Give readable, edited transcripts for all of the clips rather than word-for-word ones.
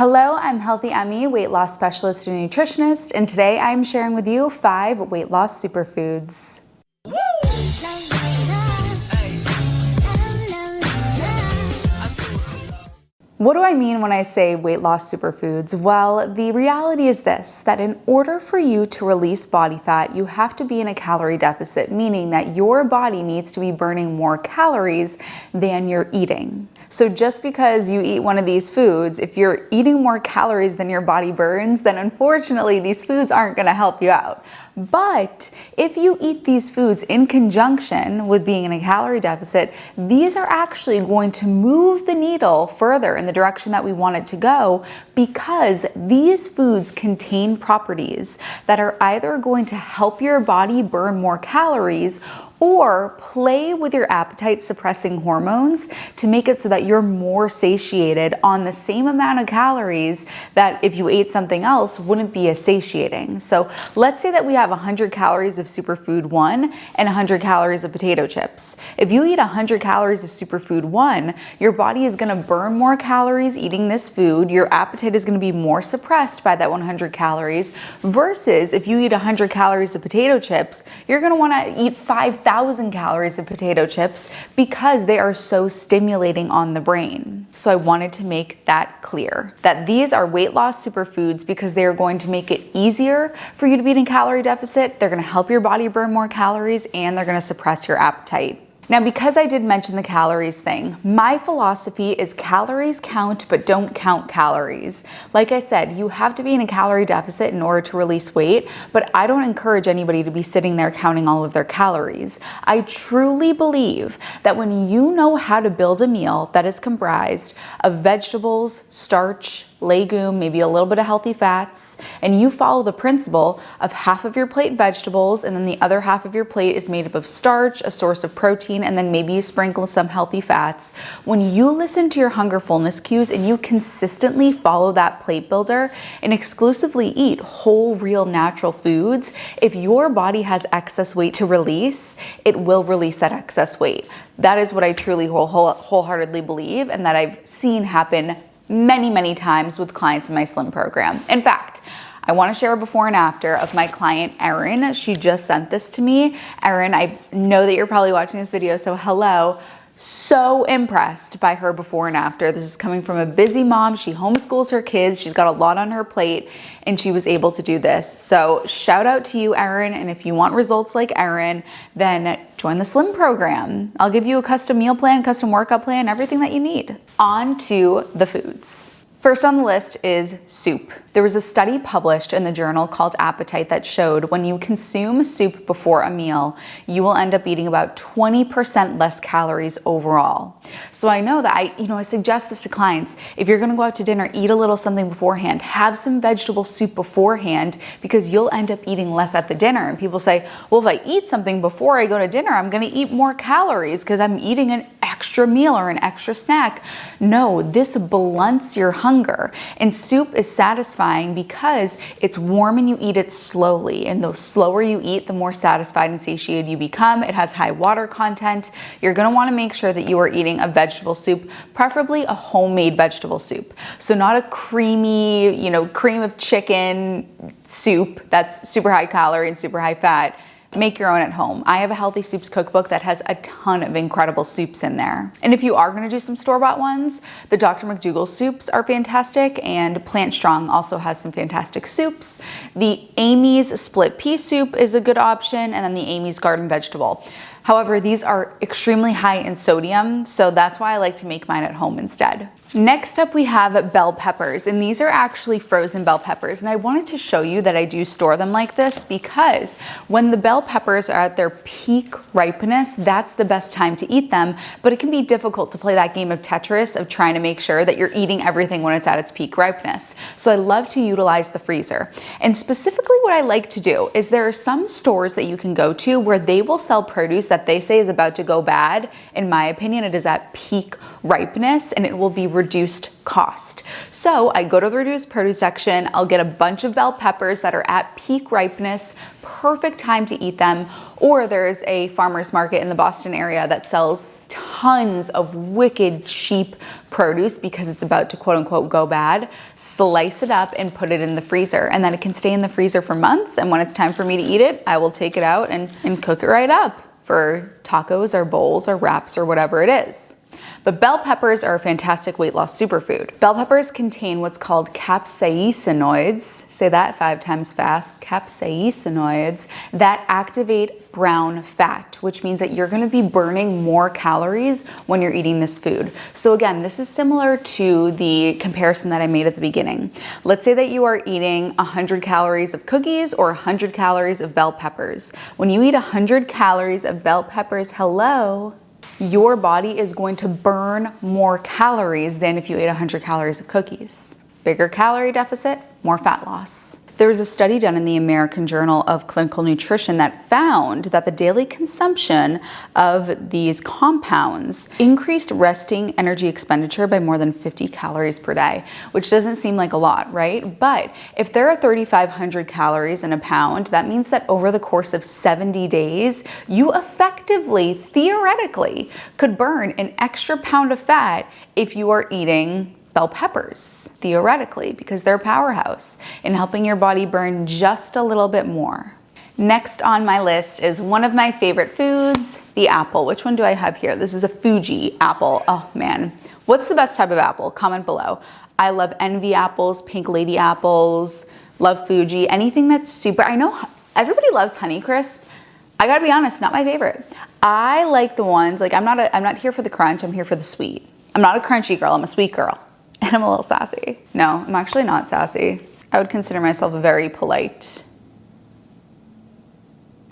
Hello, I'm Healthy Emmie, weight loss specialist and nutritionist, and today I'm sharing with you 5 weight loss superfoods. What do I mean when I say weight loss superfoods? Well, the reality is this, that in order for you to release body fat, you have to be in a calorie deficit, meaning that your body needs to be burning more calories than you're eating. So just because you eat one of these foods, if you're eating more calories than your body burns, then unfortunately these foods aren't gonna help you out. But if you eat these foods in conjunction with being in a calorie deficit, these are actually going to move the needle further in the direction that we want it to go, because these foods contain properties that are either going to help your body burn more calories or play with your appetite suppressing hormones to make it so that you're more satiated on the same amount of calories that if you ate something else wouldn't be as satiating. So let's say that we have 100 calories of superfood 1 and 100 calories of potato chips. If you eat 100 calories of superfood 1, your body is gonna burn more calories eating this food, your appetite is gonna be more suppressed by that 100 calories, versus if you eat 100 calories of potato chips, you're gonna wanna eat 5,000 calories of potato chips because they are so stimulating on the brain. So I wanted to make that clear, that these are weight loss superfoods because they are going to make it easier for you to be in a calorie deficit, they're gonna help your body burn more calories, and they're gonna suppress your appetite. Now, because I did mention the calories thing, my philosophy is calories count, but don't count calories. Like I said, you have to be in a calorie deficit in order to release weight, but I don't encourage anybody to be sitting there counting all of their calories. I truly believe that when you know how to build a meal that is comprised of vegetables, starch, legume, maybe a little bit of healthy fats, and you follow the principle of half of your plate vegetables and then the other half of your plate is made up of starch, a source of protein, and then maybe you sprinkle some healthy fats. When you listen to your hunger fullness cues and you consistently follow that plate builder and exclusively eat whole, real, natural foods, if your body has excess weight to release, it will release that excess weight. That is what I truly wholeheartedly believe, and that I've seen happen many times with clients in my Slim program. In fact, I want to share a before and after of my client, Erin. She just sent this to me. Erin, I know that you're probably watching this video, so hello. So impressed by her before and after. This is coming from a busy mom. She homeschools her kids. She's got a lot on her plate, and she was able to do this. So shout out to you, Erin. And if you want results like Erin, then join the Slim program. I'll give you a custom meal plan, custom workout plan, everything that you need. On to the foods. First on the list is soup. There was a study published in the journal called Appetite that showed when you consume soup before a meal, you will end up eating about 20% less calories overall. So I know that I suggest this to clients. If you're gonna go out to dinner, eat a little something beforehand, have some vegetable soup beforehand, because you'll end up eating less at the dinner. And people say, well, if I eat something before I go to dinner, I'm gonna eat more calories because I'm eating an extra meal or an extra snack. No, this blunts your hunger. And soup is satisfying because it's warm and you eat it slowly. And the slower you eat, the more satisfied and satiated you become. It has high water content. You're gonna wanna make sure that you are eating a vegetable soup, preferably a homemade vegetable soup. So not a creamy, cream of chicken soup that's super high calorie and super high fat. Make your own at home. I have a Healthy Soups cookbook that has a ton of incredible soups in there. And if you are gonna do some store-bought ones, the Dr. McDougall soups are fantastic, and Plant Strong also has some fantastic soups. The Amy's split pea soup is a good option, and then the Amy's garden vegetable. However, these are extremely high in sodium, so that's why I like to make mine at home instead. Next up, we have bell peppers, and these are actually frozen bell peppers. And I wanted to show you that I do store them like this because when the bell peppers are at their peak ripeness, that's the best time to eat them. But it can be difficult to play that game of Tetris of trying to make sure that you're eating everything when it's at its peak ripeness. So I love to utilize the freezer. And specifically what I like to do is there are some stores that you can go to where they will sell produce that they say is about to go bad. In my opinion, it is at peak ripeness and it will be reduced cost. So I go to the reduced produce section, I'll get a bunch of bell peppers that are at peak ripeness, perfect time to eat them, or there's a farmer's market in the Boston area that sells tons of wicked cheap produce because it's about to quote unquote go bad, slice it up and put it in the freezer, and then it can stay in the freezer for months, and when it's time for me to eat it, I will take it out and cook it right up for tacos or bowls or wraps or whatever it is. But bell peppers are a fantastic weight loss superfood. Bell peppers contain what's called capsaicinoids, say that 5 times fast, capsaicinoids, that activate brown fat, which means that you're gonna be burning more calories when you're eating this food. So again, this is similar to the comparison that I made at the beginning. Let's say that you are eating 100 calories of cookies or 100 calories of bell peppers. When you eat 100 calories of bell peppers, hello, your body is going to burn more calories than if you ate 100 calories of cookies. Bigger calorie deficit, more fat loss. There was a study done in the American Journal of Clinical Nutrition that found that the daily consumption of these compounds increased resting energy expenditure by more than 50 calories per day, which doesn't seem like a lot, right? But if there are 3,500 calories in a pound, that means that over the course of 70 days, you effectively, theoretically, could burn an extra pound of fat if you are eating bell peppers, theoretically, because they're a powerhouse in helping your body burn just a little bit more. Next on my list is one of my favorite foods, the apple. Which one do I have here? This is a Fuji apple. Oh man. What's the best type of apple? Comment below. I love Envy apples, Pink Lady apples, love Fuji, anything that's super, I know everybody loves Honeycrisp. I gotta be honest, not my favorite. I like the ones, like I'm not here for the crunch, I'm here for the sweet. I'm not a crunchy girl, I'm a sweet girl. And I'm a little sassy. No, I'm actually not sassy. I would consider myself very polite.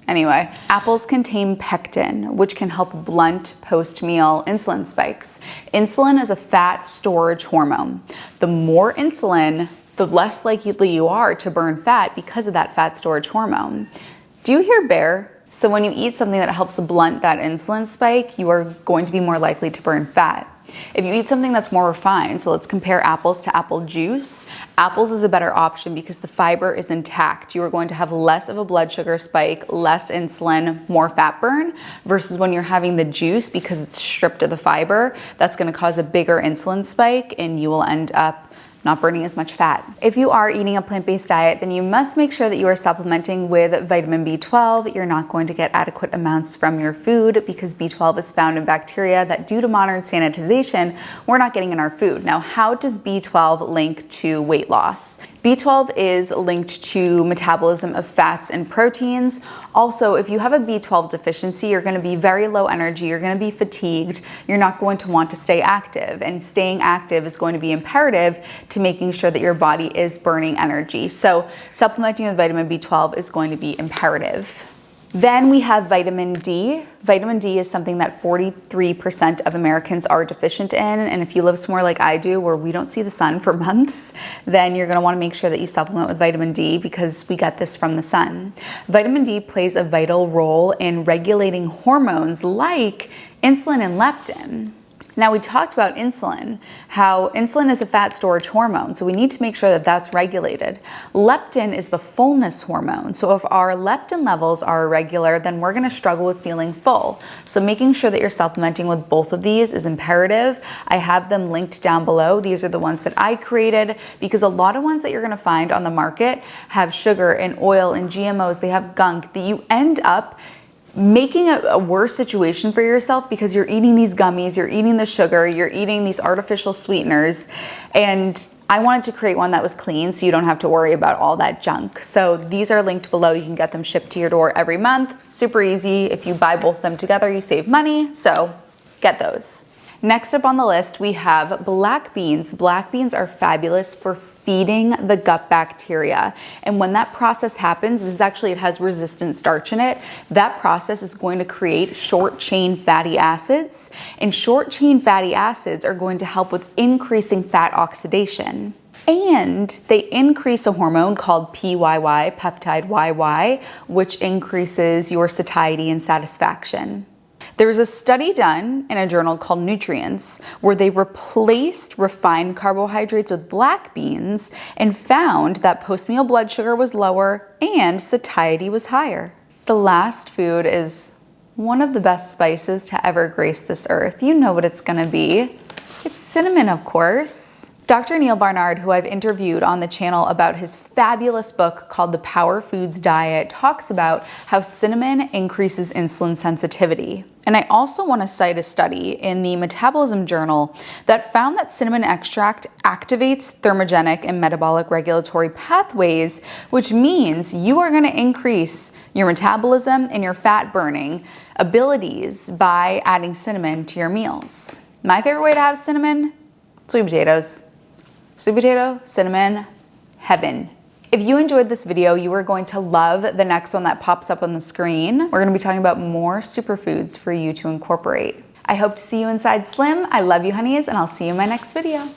Anyway, apples contain pectin, which can help blunt post-meal insulin spikes. Insulin is a fat storage hormone. The more insulin, the less likely you are to burn fat because of that fat storage hormone. Do you hear bear? So when you eat something that helps blunt that insulin spike, you are going to be more likely to burn fat. If you eat something that's more refined, so let's compare apples to apple juice, apples is a better option because the fiber is intact. You are going to have less of a blood sugar spike, less insulin, more fat burn, versus when you're having the juice, because it's stripped of the fiber, that's going to cause a bigger insulin spike and you will end up not burning as much fat. If you are eating a plant-based diet, then you must make sure that you are supplementing with vitamin B12. You're not going to get adequate amounts from your food because B12 is found in bacteria that, due to modern sanitization, we're not getting in our food. Now, how does B12 link to weight loss? B12 is linked to metabolism of fats and proteins. Also, if you have a B12 deficiency, you're going to be very low energy, you're going to be fatigued, you're not going to want to stay active, and staying active is going to be imperative to making sure that your body is burning energy. So supplementing with vitamin B12 is going to be imperative. Then we have vitamin D. Vitamin D is something that 43% of Americans are deficient in. And if you live somewhere like I do, where we don't see the sun for months, then you're gonna wanna make sure that you supplement with vitamin D because we get this from the sun. Vitamin D plays a vital role in regulating hormones like insulin and leptin. Now, we talked about insulin, how insulin is a fat storage hormone, so we need to make sure that that's regulated. Leptin is the fullness hormone, so if our leptin levels are irregular, then we're gonna struggle with feeling full. So making sure that you're supplementing with both of these is imperative. I have them linked down below. These are the ones that I created because a lot of ones that you're gonna find on the market have sugar and oil and GMOs, they have gunk that you end up making a worse situation for yourself because you're eating these gummies, you're eating the sugar, you're eating these artificial sweeteners. And I wanted to create one that was clean so you don't have to worry about all that junk. So these are linked below. You can get them shipped to your door every month. Super easy. If you buy both of them together, you save money. So get those. Next up on the list, we have black beans. Black beans are fabulous for feeding the gut bacteria. And when that process happens, it has resistant starch in it. That process is going to create short chain fatty acids. And short chain fatty acids are going to help with increasing fat oxidation. And they increase a hormone called PYY, peptide YY, which increases your satiety and satisfaction. There's a study done in a journal called Nutrients where they replaced refined carbohydrates with black beans and found that post-meal blood sugar was lower and satiety was higher. The last food is one of the best spices to ever grace this earth. You know what it's gonna be. It's cinnamon, of course. Dr. Neal Barnard, who I've interviewed on the channel about his fabulous book called The Power Foods Diet, talks about how cinnamon increases insulin sensitivity. And I also want to cite a study in the Metabolism Journal that found that cinnamon extract activates thermogenic and metabolic regulatory pathways, which means you are going to increase your metabolism and your fat burning abilities by adding cinnamon to your meals. My favorite way to have cinnamon? Sweet potatoes. Sweet potato, cinnamon, heaven. If you enjoyed this video, you are going to love the next one that pops up on the screen. We're gonna be talking about more superfoods for you to incorporate. I hope to see you inside Slim. I love you, honeys, and I'll see you in my next video.